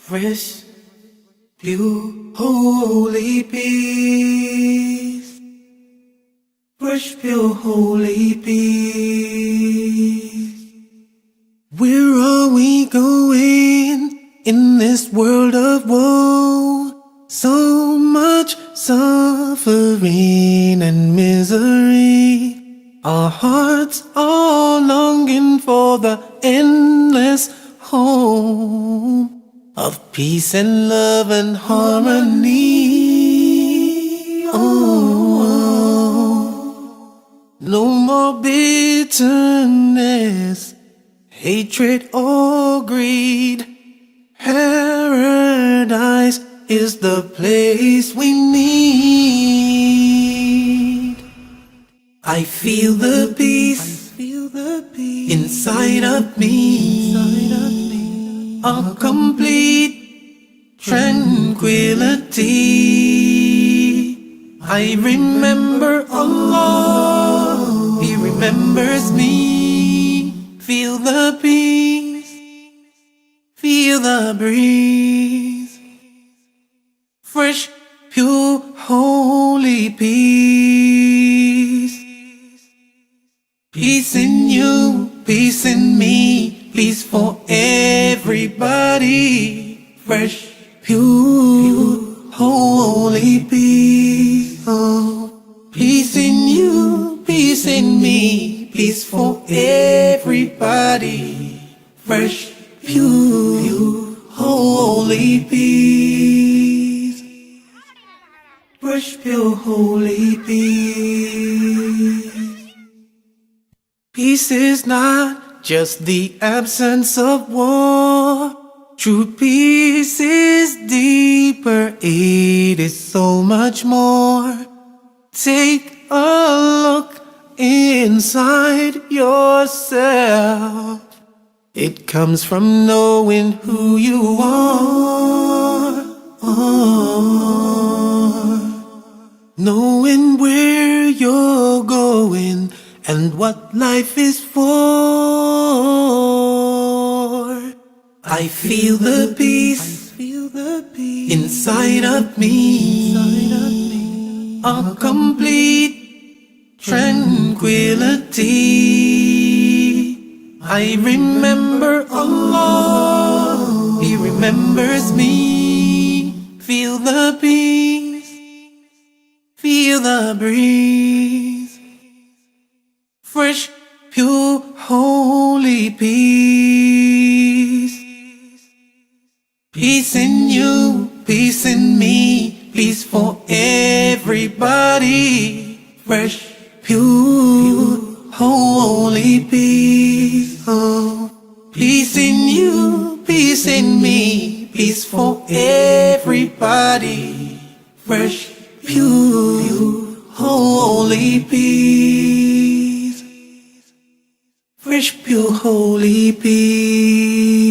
fresh, pure, holy peace. Fresh, pure, holy peace. Where are we going in this world of woe? So much suffering and misery. Our hearts are longing for the endless home of peace and love and harmony. Oh, no more bitterness, hatred or greed. Paradise is the place we need. I feel the peace inside of me, a complete tranquility. I remember Allah, He remembers me. Feel the peace, feel the breeze. Fresh, pure, holy peace. Peace in you, peace in me, peace for everybody. Fresh, pure, holy peace. Oh, peace in you, peace in me, peace for everybody. Fresh, pure, holy peace. Fresh, pure, holy peace. Peace is not just the absence of war. True peace is deeper, it is so much more. Take a look inside yourself. It comes from knowing who you are. Knowing where you're going and what life is for. I feel the peace inside of me, a complete tranquility. I remember Allah, He remembers me. Feel the peace, feel the breeze. Fresh, pure, holy peace. Peace in you, peace in me, peace for everybody. Fresh, pure, holy peace. Oh, peace in you, peace in me, peace for everybody. Fresh, pure, holy peace. Fresh, pure, holy peace.